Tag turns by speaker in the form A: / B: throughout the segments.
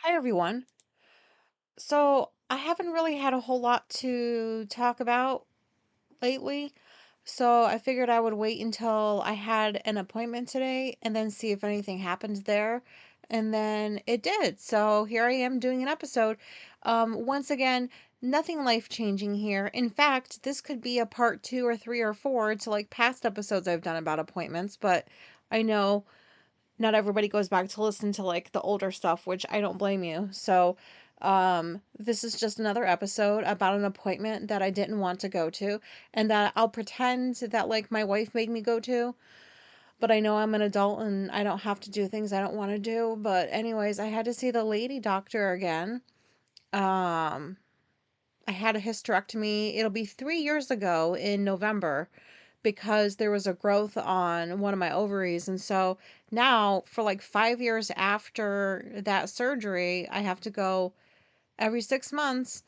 A: Hi, everyone. So, I haven't really had a whole lot to talk about lately. So, I figured I would wait until I had an appointment today and then see if anything happened there. And then it did. So, here I am doing an episode. Once again, nothing life-changing here. In fact, this could be a part two or three or four to like past episodes I've done about appointments, but I know not everybody goes back to listen to like the older stuff, which I don't blame you. So, this is just another episode about an appointment that I didn't want to go to and that I'll pretend that like my wife made me go to, but I know I'm an adult and I don't have to do things I don't want to do. But anyways, I had to see the lady doctor again. Um, I had a hysterectomy. It'll be 3 years ago in November because there was a growth on one of my ovaries. And so now, for like 5 years after that surgery, I have to go every 6 months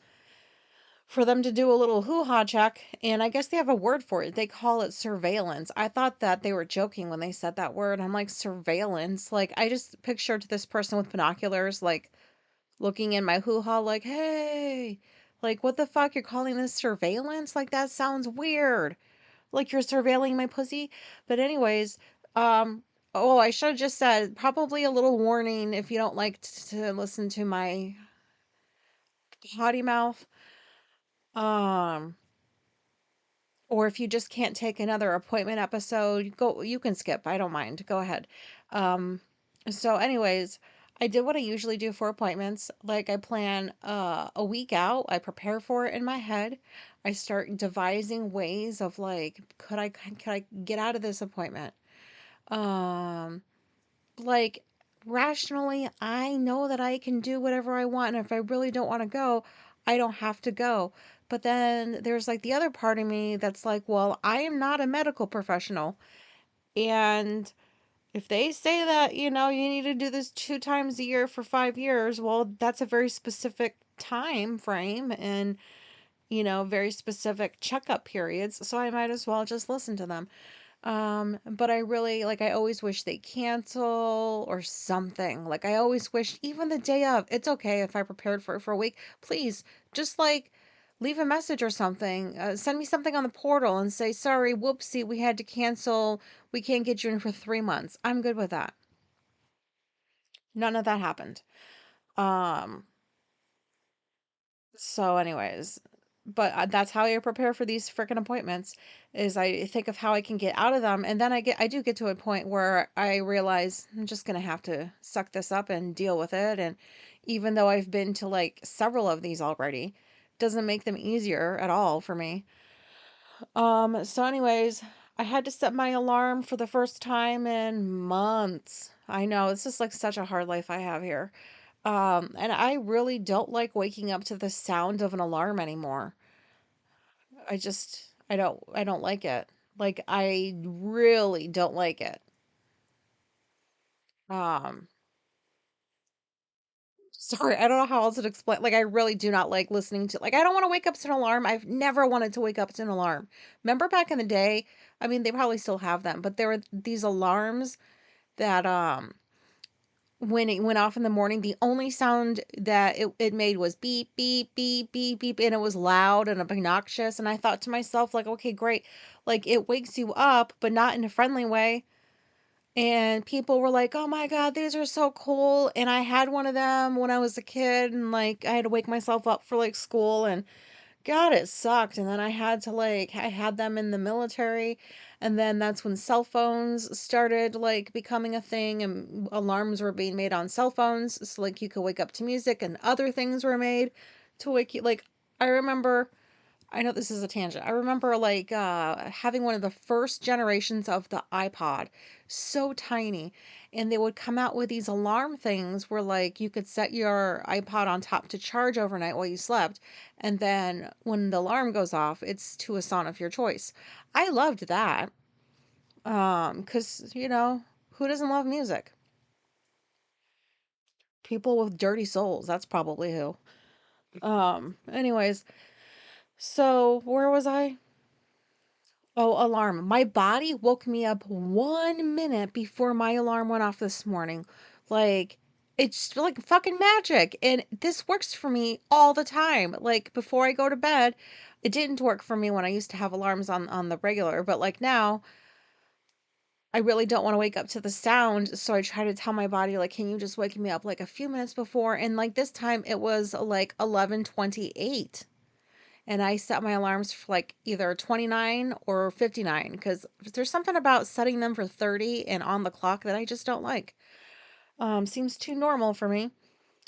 A: for them to do a little hoo-ha check. And I guess they have a word for it. They call it surveillance. I thought that they were joking when they said that word. I'm like, surveillance? Like, I just pictured this person with binoculars, like, looking in my hoo-ha, like, hey, like, what the fuck? You're calling this surveillance? Like, that sounds weird, like you're surveilling my pussy. But anyways, um oh, I should have just said probably a little warning if you don't like to listen to my potty mouth. Um or if you just can't take another appointment episode, go, you can skip. I don't mind. Go ahead. Um so anyways, I did what I usually do for appointments. Like I plan a week out. I prepare for it in my head. I start devising ways of like could I get out of this appointment? Um, like rationally, I know that I can do whatever I want, and if I really don't want to go, I don't have to go. But then there's like the other part of me that's like, well, I am not a medical professional. And if they say that, you need to do this 2 times a year for 5 years, well, that's a very specific time frame and, very specific checkup periods. So I might as well just listen to them. But I really like I always wish they cancel or something. Like I always wish even the day of, it's okay if I prepared for it for a week. Please just like leave a message or something. Send me something on the portal and say, sorry, whoopsie, we had to cancel. We can't get you in for 3 months. I'm good with that. None of that happened. Um, So, anyways, but that's how I prepare for these freaking appointments is I think of how I can get out of them, and then I do get to a point where I realize I'm just gonna have to suck this up and deal with it. And even though I've been to like several of these already, doesn't make them easier at all for me. So anyways, I had to set my alarm for the first time in months. I know, it's just like such a hard life I have here. And I really don't like waking up to the sound of an alarm anymore. I don't like it. Like I really don't like it. Um, Sorry, I don't know how else to explain. Like I really do not like listening to, like, I don't want to wake up to an alarm. I've never wanted to wake up to an alarm. Remember back in the day, I mean, they probably still have them, but there were these alarms that when it went off in the morning, the only sound that it made was beep, beep, beep, beep, beep, and it was loud and obnoxious. And I thought to myself, like, okay, great. Like, it wakes you up, but not in a friendly way. And people were like, oh my God, these are so cool. And I had one of them when I was a kid, and like, I had to wake myself up for like school. And God, it sucked. And then I had them in the military. And then that's when cell phones started like becoming a thing and alarms were being made on cell phones. So like you could wake up to music and other things were made to wake you. Like I remember, I know this is a tangent. I remember like having one of the first generations of the iPod, so tiny, and they would come out with these alarm things where like you could set your iPod on top to charge overnight while you slept, and then when the alarm goes off, it's to a song of your choice. I loved that. 'Cause who doesn't love music? People with dirty souls, that's probably who. Anyways, so where was I? Oh, alarm. My body woke me up 1 minute before my alarm went off this morning. Like, It's like fucking magic. And this works for me all the time. Like before I go to bed, it didn't work for me when I used to have alarms on the regular, but like now I really don't want to wake up to the sound, so I try to tell my body like, can you just wake me up like a few minutes before? And like this time it was like 11:28. And I set my alarms for like either 29 or 59 because there's something about setting them for 30 and on the clock that I just don't like. Seems too normal for me.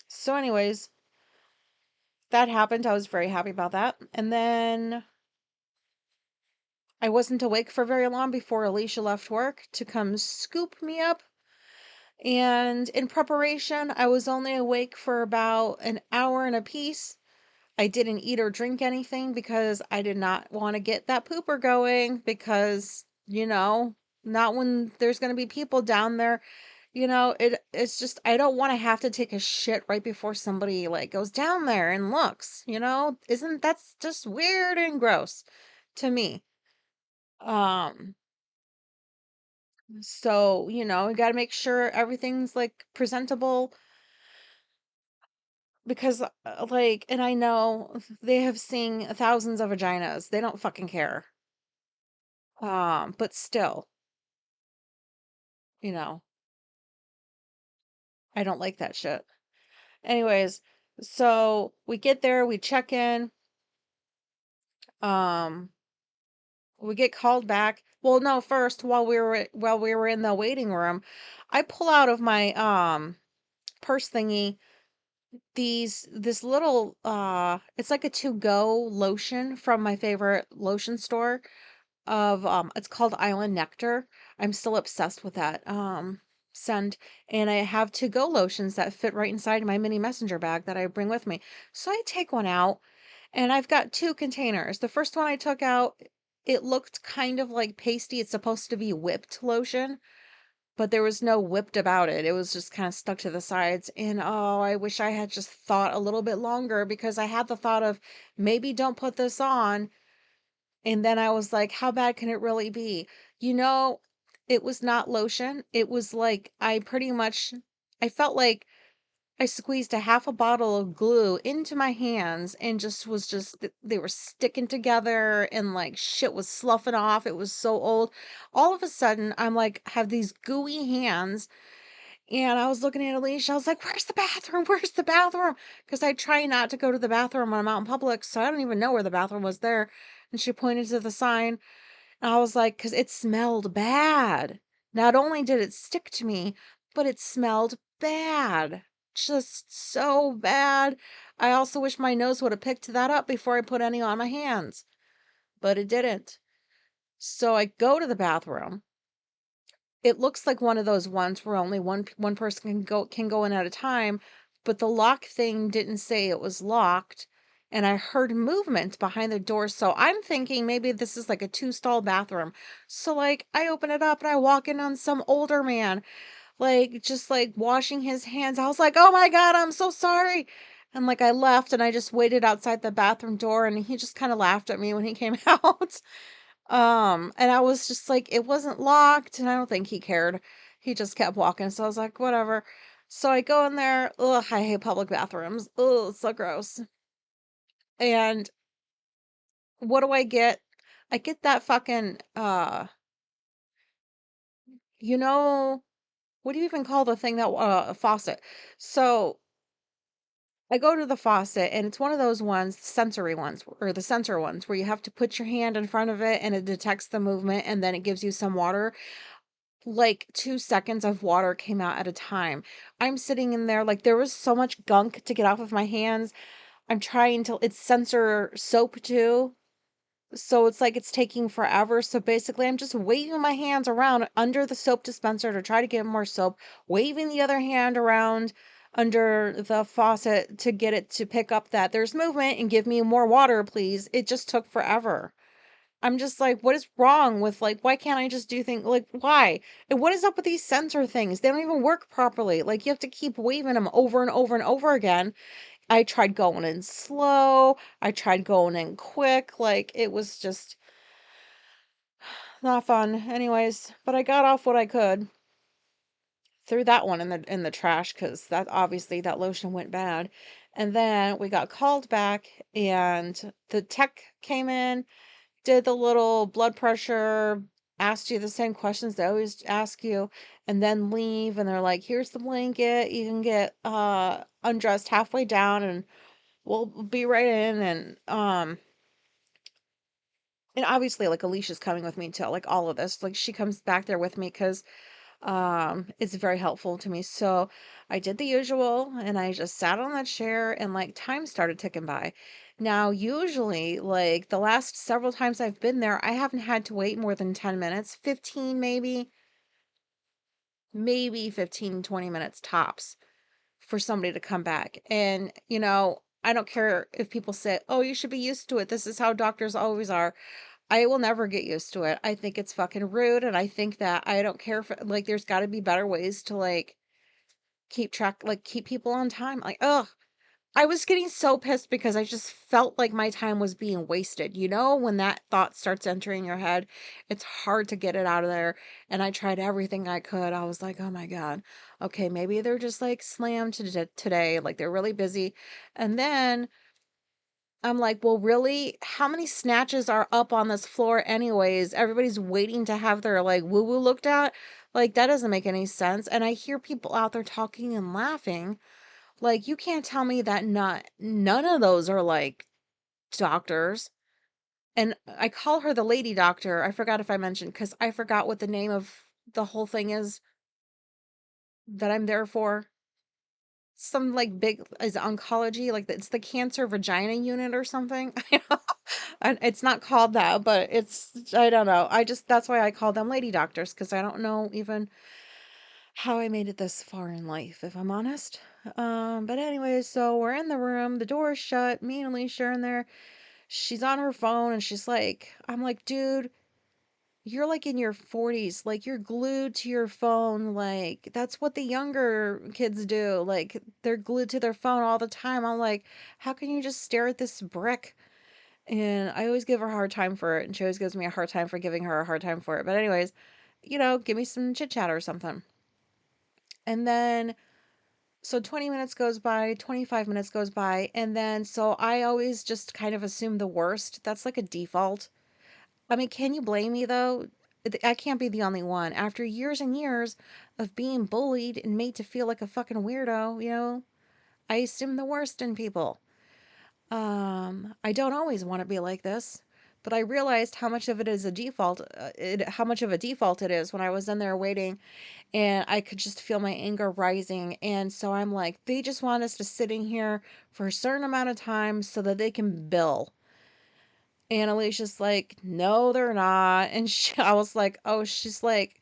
A: So anyways, that happened. I was very happy about that. And then I wasn't awake for very long before Alicia left work to come scoop me up. And in preparation, I was only awake for about an hour and a piece. I didn't eat or drink anything because I did not want to get that pooper going because, not when there's going to be people down there. It's just I don't want to have to take a shit right before somebody like goes down there and looks. Isn't that's just weird and gross to me. Um so, we got to make sure everything's like presentable because like and I know they have seen thousands of vaginas. They don't fucking care. But still, you know, I don't like that shit. Anyways, so we get there, we check in, um, we get called back. Well, no, first while we were in the waiting room, I pull out of my purse thingy this little it's like a to-go lotion from my favorite lotion store of it's called Island Nectar. I'm still obsessed with that scent, and I have to-go lotions that fit right inside my mini messenger bag that I bring with me. So I take one out and I've got two containers. The first one I took out, it looked kind of like pasty. It's supposed to be whipped lotion, but there was no whipped about it. It was just kind of stuck to the sides. And oh, I wish I had just thought a little bit longer because I had the thought of maybe don't put this on, and then I was like, how bad can it really be? You know, it was not lotion. It was like I felt like I squeezed a half a bottle of glue into my hands and they were sticking together and like shit was sloughing off. It was so old. All of a sudden, I'm like, have these gooey hands. And I was looking at Alicia. I was like, where's the bathroom? Where's the bathroom? Because I try not to go to the bathroom when I'm out in public. So I don't even know where the bathroom was there. And she pointed to the sign. And I was like, because it smelled bad. Not only did it stick to me, but it smelled bad. Just so bad. I also wish my nose would have picked that up before I put any on my hands, but it didn't. So I go to the bathroom. It looks like one of those ones where only one person can go in at a time, but the lock thing didn't say it was locked, and I heard movement behind the door, so I'm thinking maybe this is like a two-stall bathroom. So like I open it up and I walk in on some older man, like just like washing his hands. I was like, "Oh my God, I'm so sorry." And like I left and I just waited outside the bathroom door and he just kind of laughed at me when he came out. And I was just like, it wasn't locked, and I don't think he cared. He just kept walking, so I was like, whatever. So I go in there. Ugh, I hate public bathrooms. Ugh, it's so gross. And what do I get? I get that fucking you know, what do you even call the thing that faucet? So I go to the faucet and it's one of those ones, sensory ones, or the sensor ones, where you have to put your hand in front of it and it detects the movement and then it gives you some water. Like 2 seconds of water came out at a time. I'm sitting in there, like, there was so much gunk to get off of my hands. I'm trying to it's sensor soap too, so it's like it's taking forever. So basically, I'm just waving my hands around under the soap dispenser to try to get more soap, waving the other hand around under the faucet to get it to pick up that there's movement and give me more water, please. It just took forever. I'm just like, what is wrong with like, why can't I just do things like, why? And what is up with these sensor things? They don't even work properly. Like, you have to keep waving them over and over and over again. I tried going in slow, I tried going in quick. Like, it was just not fun. Anyways, but I got off what I could. threw that one in the trash because that obviously that lotion went bad. And then we got called back, and the tech came in, did the little blood pressure, asked you the same questions they always ask you, and then leave. And they're like, "Here's the blanket. You can get undressed halfway down, and we'll be right in." And obviously, like, Alicia's coming with me to like all of this. Like, she comes back there with me because it's very helpful to me. So I did the usual, and I just sat on that chair, and like time started ticking by. Now, usually, like the last several times I've been there, I haven't had to wait more than 10 minutes, 15 maybe 15, 20 minutes tops for somebody to come back. And, I don't care if people say, "Oh, you should be used to it. This is how doctors always are." I will never get used to it. I think it's fucking rude, and I think that I don't care for, like, there's got to be better ways to like keep track, like keep people on time. Like, ugh. I was getting so pissed because I just felt like my time was being wasted. When that thought starts entering your head, it's hard to get it out of there. And I tried everything I could. I was like, "Oh my God. Okay, maybe they're just like slammed today. Like they're really busy." And then I'm like, "Well, really? How many snatches are up on this floor anyways? Everybody's waiting to have their like woo woo looked at. Like that doesn't make any sense." And I hear people out there talking and laughing. Like, you can't tell me that none of those are like doctors. And I call her the lady doctor. I forgot if I mentioned, because I forgot what the name of the whole thing is that I'm there for. Some like big is oncology, like it's the cancer vagina unit or something. And it's not called that, but I don't know. That's why I call them lady doctors, because I don't know even how I made it this far in life, if I'm honest. But anyway, so we're in the room, the door is shut, me and Alicia are in there. She's on her phone, and I'm like, "Dude, you're like in your 40s, like you're glued to your phone. Like that's what the younger kids do. Like they're glued to their phone all the time." I'm like, "How can you just stare at this brick?" And I always give her a hard time for it, and she always gives me a hard time for giving her a hard time for it. But anyways, give me some chit chat or something. And then so 20 minutes goes by, 25 minutes goes by, and then so I always just kind of assume the worst. That's like a default. I mean, can you blame me though? I can't be the only one. After years and years of being bullied and made to feel like a fucking weirdo, I assume the worst in people. I don't always want to be like this, but I realized how much of it is a default, how much of a default it is when I was in there waiting, and I could just feel my anger rising. And so I'm like, they just want us to sit in here for a certain amount of time so that they can bill. And Alicia's like, "No, they're not." And I was like, "Oh," she's like,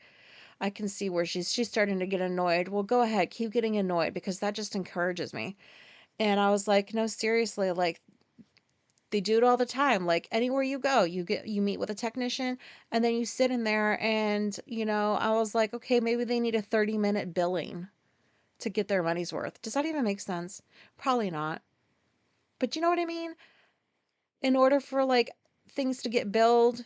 A: I can see where she's starting to get annoyed. Well, go ahead, keep getting annoyed because that just encourages me. And I was like, "No, seriously, like they do it all the time. Like anywhere you go, you meet with a technician, and then you sit in there, and I was like, okay, maybe they need a 30-minute billing to get their money's worth. Does that even make sense? Probably not. But you know what I mean? In order for like things to get billed,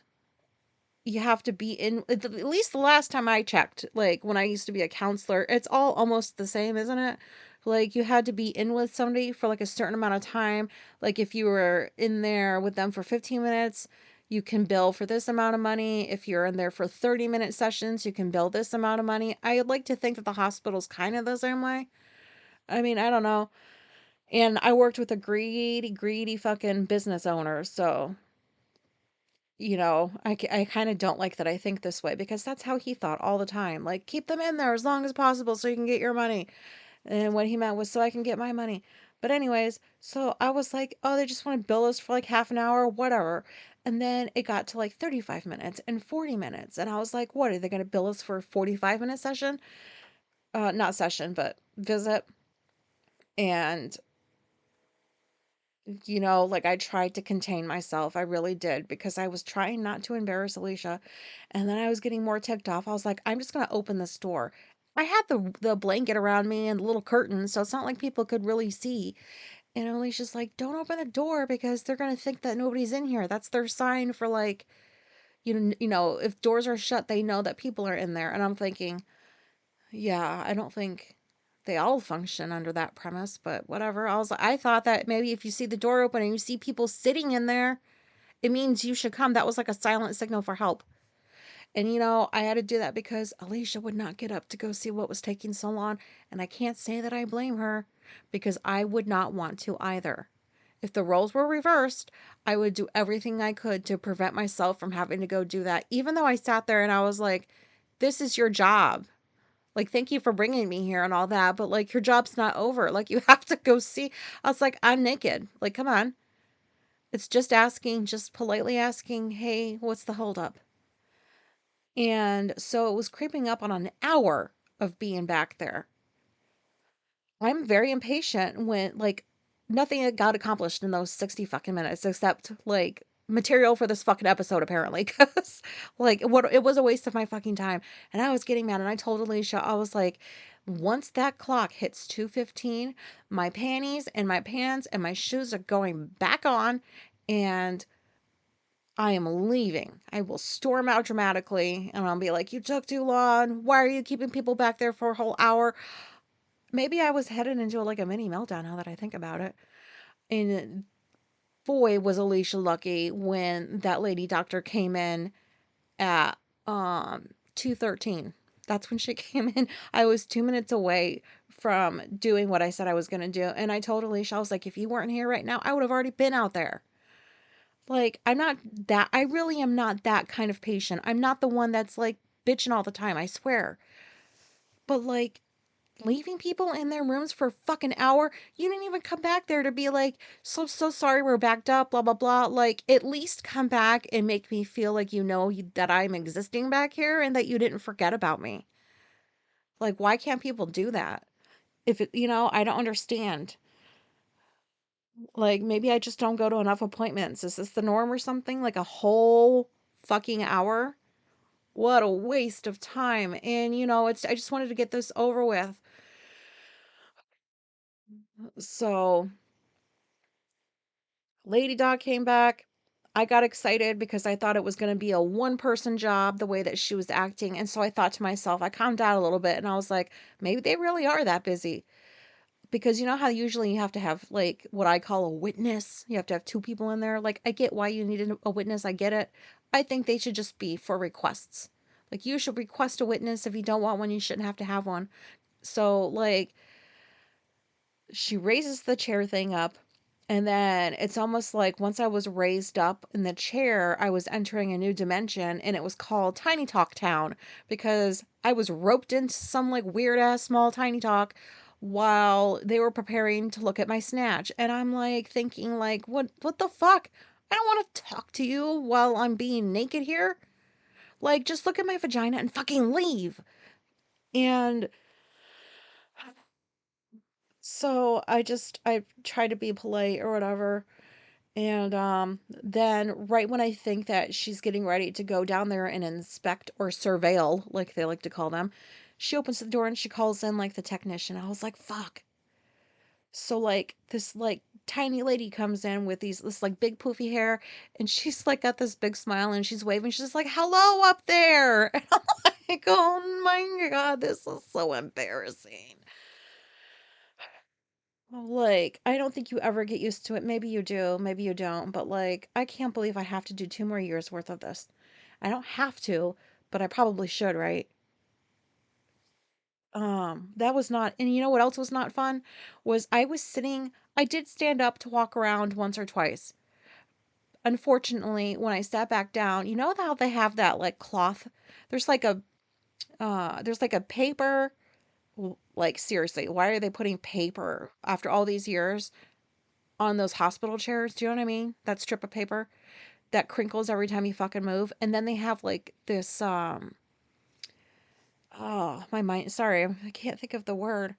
A: you have to be in, at least the last time I checked, like when I used to be a counselor, it's all almost the same, isn't it? Like you had to be in with somebody for like a certain amount of time. Like if you were in there with them for 15 minutes, you can bill for this amount of money. If you're in there for 30-minute sessions, you can bill this amount of money. I'd like to think that the hospital's kind of the same way. I mean, I don't know. And I worked with a greedy, greedy fucking business owner, so I kind of don't like that I think this way, because that's how he thought all the time. Like, keep them in there as long as possible so you can get your money. And what he meant was so I can get my money. But, anyways, so I was like, "Oh, they just want to bill us for like half an hour, whatever." And then it got to like 35 minutes and 40 minutes. And I was like, "What? Are they going to bill us for a 45-minute session?" Not session, but visit. And like I tried to contain myself. I really did, because I was trying not to embarrass Alicia. And then I was getting more ticked off. I was like, "I'm just going to open this door." I had the blanket around me and the little curtain, so it's not like people could really see. And Alicia's like, "Don't open the door because they're going to think that nobody's in here. That's their sign for like, if doors are shut, they know that people are in there." And I'm thinking, Yeah, I don't think they all function under that premise, but whatever. I thought that maybe if you see the door open and you see people sitting in there, it means you should come. That was like a silent signal for help. And I had to do that because Alicia would not get up to go see what was taking so long. And I can't say that I blame her because I would not want to either. If the roles were reversed, I would do everything I could to prevent myself from having to go do that. Even though I sat there and I was like, this is your job. Like, thank you for bringing me here and all that. But like, your job's not over. Like, you have to go see. I was like, I'm naked. Like, come on. It's just asking, just politely asking, hey, what's the holdup? And so it was creeping up on an hour of being back there. I'm very impatient when, like, nothing got accomplished in those 60 fucking minutes except, like, material for this fucking episode, apparently. Because, like, what it was a waste of my fucking time. And I was getting mad. And I told Alicia, I was like, once that clock hits 2:15, my panties and my pants and my shoes are going back on. And I am leaving. I will storm out dramatically and I'll be like, you took too long. Why are you keeping people back there for a whole hour? Maybe I was headed into like a mini meltdown now that I think about it. And boy, was Alicia lucky when that lady doctor came in at 2:13. That's when she came in. I was 2 minutes away from doing what I said I was going to do. And I told Alicia, I was like, if you weren't here right now, I would have already been out there. Like, I really am not that kind of patient. I'm not the one that's like bitching all the time, I swear. But like, leaving people in their rooms for a fucking hour, you didn't even come back there to be like, so sorry, we're backed up, blah, blah, blah. Like, at least come back and make me feel like that I'm existing back here and that you didn't forget about me. Like, why can't people do that? I don't understand. Like, maybe I just don't go to enough appointments. Is this the norm or something? Like a whole fucking hour? What a waste of time. And I just wanted to get this over with. So, Lady Dog came back. I got excited because I thought it was going to be a one person job the way that she was acting. And so I thought to myself, I calmed down a little bit and I was like, maybe they really are that busy. Because you know how usually you have to have like what I call a witness? You have to have two people in there. Like, I get why you need a witness. I get it. I think they should just be for requests. Like, you should request a witness. If you don't want one, you shouldn't have to have one. So, like, she raises the chair thing up. And then it's almost like once I was raised up in the chair, I was entering a new dimension and it was called Tiny Talk Town because I was roped into some like weird ass small tiny talk while they were preparing to look at my snatch. And I'm like thinking like what the fuck? I don't want to talk to you while I'm being naked here. Like, just look at my vagina and fucking leave. And so I try to be polite or whatever. And then right when I think that she's getting ready to go down there and inspect or surveil, like they like to call them, she opens the door and she calls in like the technician. I was like, fuck. So like this like tiny lady comes in with this like big poofy hair and she's like got this big smile and she's waving. She's like, hello up there. And I'm like, oh my God, this is so embarrassing. Like, I don't think you ever get used to it. Maybe you do, maybe you don't. But like, I can't believe I have to do 2 more years worth of this. I don't have to, but I probably should, right? That was not, and you know what else was not fun? Was I was sitting, I did stand up to walk around once or twice. Unfortunately, when I sat back down, you know how they have that like cloth? There's like a, there's like a paper, like seriously, why are they putting paper after all these years on those hospital chairs? Do you know what I mean? That strip of paper that crinkles every time you fucking move. And then they have like this oh, my mind, sorry, I can't think of the word.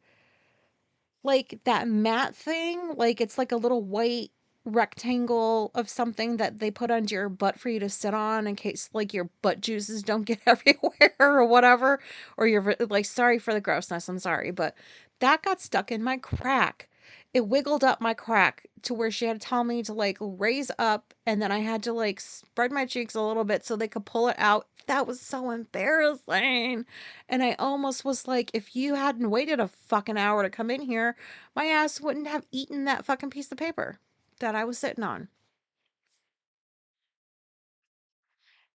A: Like that mat thing, like it's like a little white rectangle of something that they put under your butt for you to sit on in case like your butt juices don't get everywhere or whatever, or you're like, sorry for the grossness, I'm sorry, but that got stuck in my crack. it wiggled up my crack to where she had to tell me to like raise up, and then I had to like spread my cheeks a little bit so they could pull it out. That was so embarrassing. And I almost was like, if you hadn't waited a fucking hour to come in here, my ass wouldn't have eaten that fucking piece of paper that I was sitting on.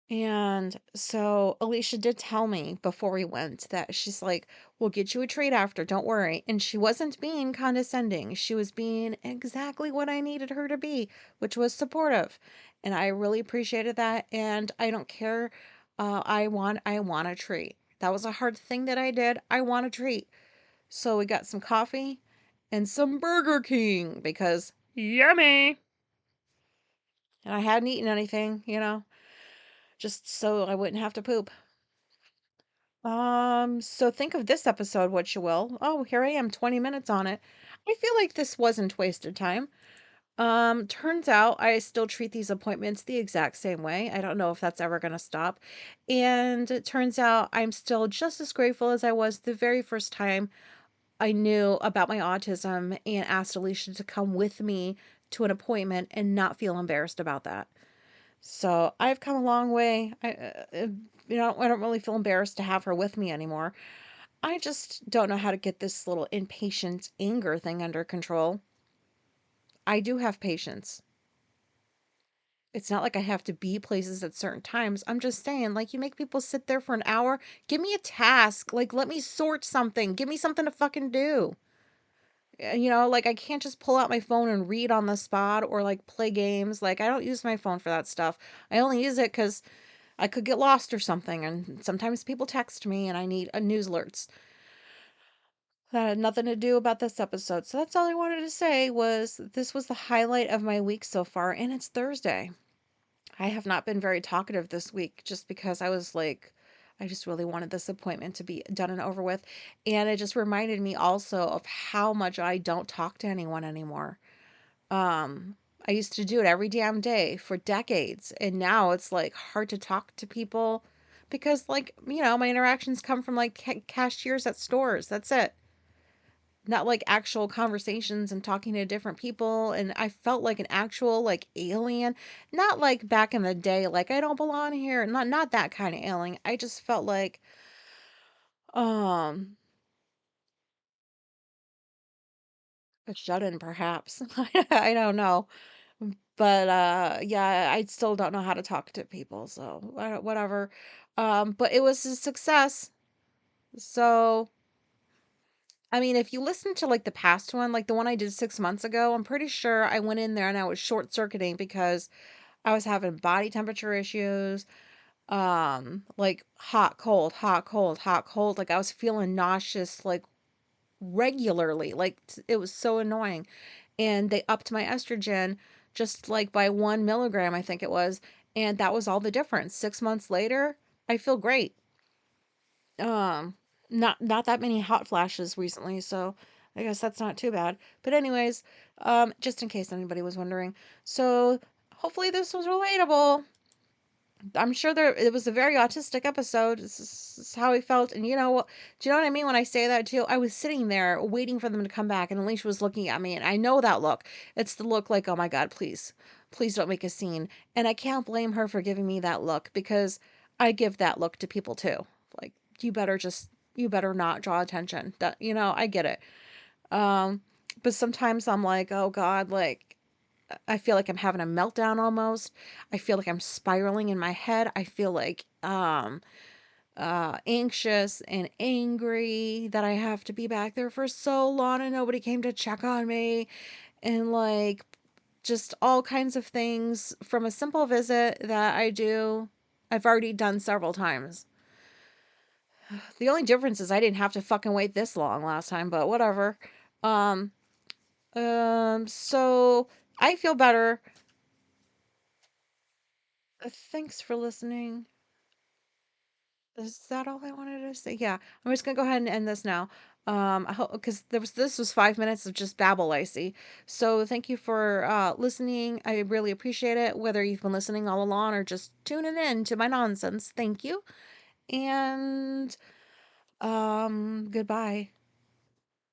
A: And so Alicia did tell me before we went that she's like, we'll get you a treat after, don't worry. And she wasn't being condescending. She was being exactly what I needed her to be, which was supportive. And I really appreciated that. And I don't care. I want a treat. That was a hard thing that I did. I want a treat. So we got some coffee and some Burger King because yummy. And I hadn't eaten anything, just so I wouldn't have to poop. So think of this episode what you will. Oh, here I am, 20 minutes on it. I feel like this wasn't wasted time. Turns out I still treat these appointments the exact same way. I don't know if that's ever going to stop. And it turns out I'm still just as grateful as I was the very first time I knew about my autism and asked Alicia to come with me to an appointment and not feel embarrassed about that. So I've come a long way. I don't really feel embarrassed to have her with me anymore. I just don't know how to get this little impatient anger thing under control. I do have patience. It's not like I have to be places at certain times. I'm just saying, like, you make people sit there for an hour. Give me a task. Like, let me sort something. Give me something to fucking do. Like, I can't just pull out my phone and read on the spot or, like, play games. Like, I don't use my phone for that stuff. I only use it because I could get lost or something. And sometimes people text me and I need a news alerts. That had nothing to do about this episode. So that's all I wanted to say was this was the highlight of my week so far, and it's Thursday. I have not been very talkative this week just because I was like, I just really wanted this appointment to be done and over with. And it just reminded me also of how much I don't talk to anyone anymore. Um, I used to do it every damn day for decades, and now it's like hard to talk to people because, like, my interactions come from like cashiers at stores. That's it, not like actual conversations and talking to different people. And I felt like an actual like alien, not like back in the day, like I don't belong here, not that kind of alien. I just felt like um a shut-in perhaps. I don't know, but yeah, I still don't know how to talk to people, so whatever. But it was a success. So I mean, if you listen to like the past one, like the one I did 6 months ago, I'm pretty sure I went in there and I was short circuiting because I was having body temperature issues, like hot, cold, hot, cold, hot, cold. Like I was feeling nauseous like regularly. Like it was so annoying. And they upped my estrogen just like by 1 milligram, I think it was. And that was all the difference. 6 months later, I feel great. Um, not that many hot flashes recently, so I guess that's not too bad. But anyways, just in case anybody was wondering. So hopefully this was relatable. I'm sure it was a very autistic episode. This is how he felt. And do you know what I mean when I say that too? I was sitting there waiting for them to come back, and Alicia was looking at me, and I know that look. It's the look like, oh my God, please, please don't make a scene. And I can't blame her for giving me that look because I give that look to people too. Like, you better not draw attention. That, I get it. Um, but sometimes I'm like, oh God, like I feel like I'm having a meltdown almost. I feel like I'm spiraling in my head. I feel like anxious and angry that I have to be back there for so long and nobody came to check on me, and like just all kinds of things from a simple visit that I've already done several times. The only difference is I didn't have to fucking wait this long last time, but whatever. Um so I feel better. Thanks for listening. Is that all I wanted to say? Yeah, I'm just gonna go ahead and end this now. I hope because this was 5 minutes of just babble, I see. So thank you for listening. I really appreciate it. Whether you've been listening all along or just tuning in to my nonsense, thank you. And goodbye.